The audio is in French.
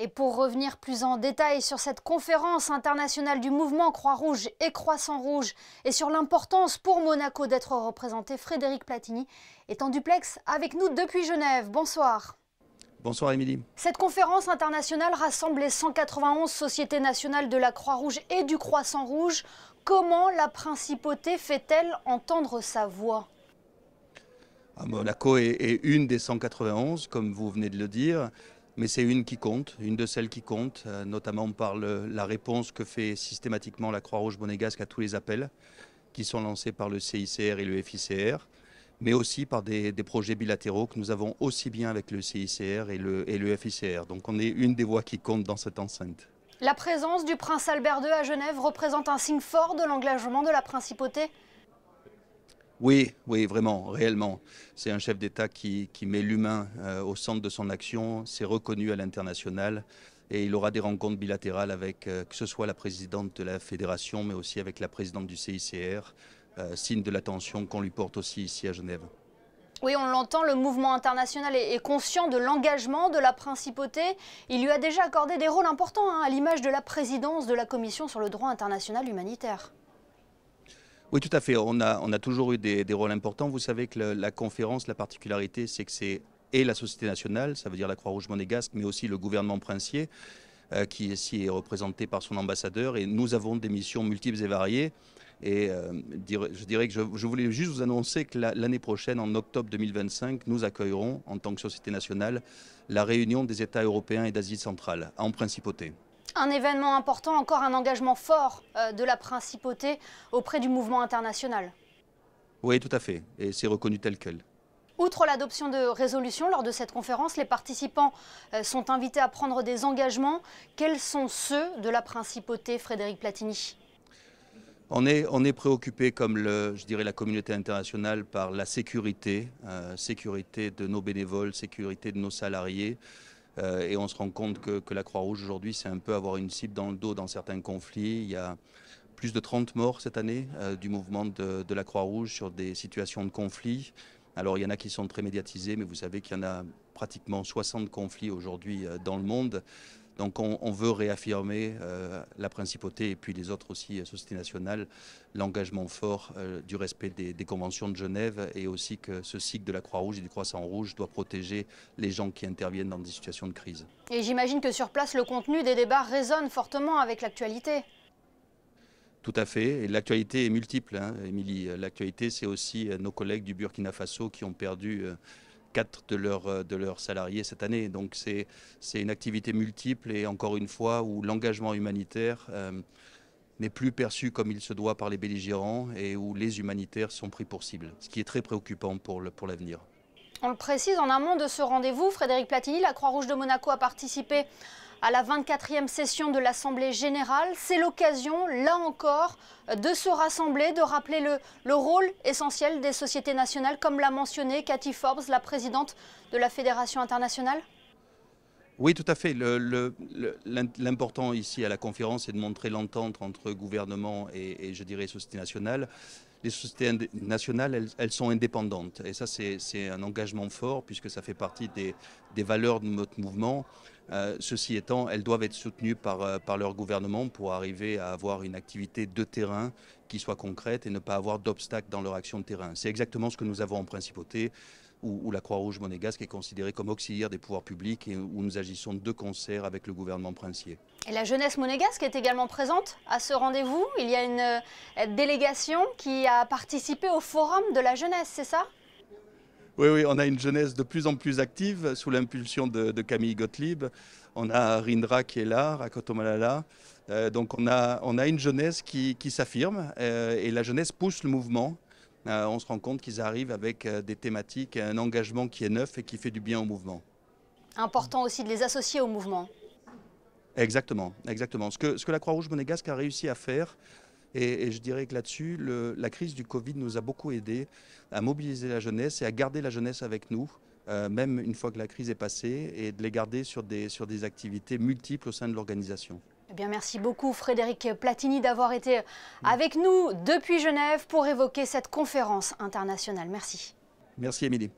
Et pour revenir plus en détail sur cette conférence internationale du mouvement Croix-Rouge et Croissant-Rouge et sur l'importance pour Monaco d'être représenté, Frédéric Platini est en duplex avec nous depuis Genève. Bonsoir. Bonsoir Émilie. Cette conférence internationale rassemble les 191 sociétés nationales de la Croix-Rouge et du Croissant-Rouge. Comment la principauté fait-elle entendre sa voix ? Monaco est une des 191, comme vous venez de le dire, mais c'est une qui compte, une de celles qui comptent, notamment par la réponse que fait systématiquement la Croix-Rouge monégasque à tous les appels qui sont lancés par le CICR et le FICR, mais aussi par des projets bilatéraux que nous avons aussi bien avec le CICR et le FICR. Donc on est une des voix qui compte dans cette enceinte. La présence du prince Albert II à Genève représente un signe fort de l'engagement de la principauté ? Oui, vraiment, réellement. C'est un chef d'État qui met l'humain au centre de son action, c'est reconnu à l'international et il aura des rencontres bilatérales avec que ce soit la présidente de la fédération mais aussi avec la présidente du CICR, signe de l'attention qu'on lui porte aussi ici à Genève. Oui, on l'entend, le mouvement international est conscient de l'engagement de la principauté. Il lui a déjà accordé des rôles importants, à l'image de la présidence de la Commission sur le droit international humanitaire. Oui, tout à fait. On a toujours eu des rôles importants. Vous savez que la conférence, la particularité, c'est que c'est et la société nationale, ça veut dire la Croix-Rouge monégasque, mais aussi le gouvernement princier, qui ici est représenté par son ambassadeur. Et nous avons des missions multiples et variées. Et je dirais que je voulais juste vous annoncer que l'année prochaine, en octobre 2025, nous accueillerons, en tant que société nationale, la réunion des États européens et d'Asie centrale, en principauté. Un événement important, encore un engagement fort de la principauté auprès du mouvement international. Oui, tout à fait. Et c'est reconnu tel quel. Outre l'adoption de résolutions lors de cette conférence, les participants sont invités à prendre des engagements. Quels sont ceux de la principauté, Frédéric Platini ? On est préoccupé, comme je dirais la communauté internationale, par la sécurité, sécurité de nos bénévoles, sécurité de nos salariés. Et on se rend compte que la Croix-Rouge aujourd'hui, c'est un peu avoir une cible dans le dos dans certains conflits. Il y a plus de 30 morts cette année du mouvement de la Croix-Rouge sur des situations de conflit. Alors il y en a qui sont très médiatisés, mais vous savez qu'il y en a pratiquement 60 conflits aujourd'hui dans le monde. Donc on veut réaffirmer la principauté et puis les autres aussi sociétés nationales, l'engagement fort du respect des conventions de Genève et aussi que ce cycle de la Croix-Rouge et du Croissant-Rouge doit protéger les gens qui interviennent dans des situations de crise. Et j'imagine que sur place, le contenu des débats résonne fortement avec l'actualité. Tout à fait. Et l'actualité est multiple, Émilie. L'actualité, c'est aussi nos collègues du Burkina Faso qui ont perdu 4 de leurs salariés cette année. Donc c'est une activité multiple et encore une fois où l'engagement humanitaire n'est plus perçu comme il se doit par les belligérants et où les humanitaires sont pris pour cible, ce qui est très préoccupant pour l'avenir. On le précise, en amont de ce rendez-vous, Frédéric Platini, la Croix-Rouge de Monaco a participé à la 24e session de l'Assemblée générale. C'est l'occasion, là encore, de se rassembler, de rappeler le rôle essentiel des sociétés nationales, comme l'a mentionné Cathy Forbes, la présidente de la Fédération internationale. Oui, tout à fait. L'important ici à la conférence, c'est de montrer l'entente entre gouvernement et je dirais sociétés nationales. Les sociétés nationales, elles sont indépendantes. Et ça, c'est un engagement fort puisque ça fait partie des valeurs de notre mouvement. Ceci étant, elles doivent être soutenues par leur gouvernement pour arriver à avoir une activité de terrain qui soit concrète et ne pas avoir d'obstacles dans leur action de terrain. C'est exactement ce que nous avons en principauté, où la Croix-Rouge monégasque est considérée comme auxiliaire des pouvoirs publics et où nous agissons de concert avec le gouvernement princier. Et la jeunesse monégasque est également présente à ce rendez-vous. Il y a une délégation qui a participé au forum de la jeunesse, c'est ça ? Oui, on a une jeunesse de plus en plus active sous l'impulsion de Camille Gottlieb. On a Rindra qui est là, Rakoto Malala. Donc on a une jeunesse qui s'affirme et la jeunesse pousse le mouvement. On se rend compte qu'ils arrivent avec des thématiques, un engagement qui est neuf et qui fait du bien au mouvement. Important aussi de les associer au mouvement. Exactement. Ce que la Croix-Rouge monégasque a réussi à faire, et je dirais que là-dessus, la crise du Covid nous a beaucoup aidé à mobiliser la jeunesse et à garder la jeunesse avec nous, même une fois que la crise est passée, et de les garder sur des activités multiples au sein de l'organisation. Eh bien, merci beaucoup Frédéric Platini d'avoir été avec nous depuis Genève pour évoquer cette conférence internationale. Merci. Merci Émilie.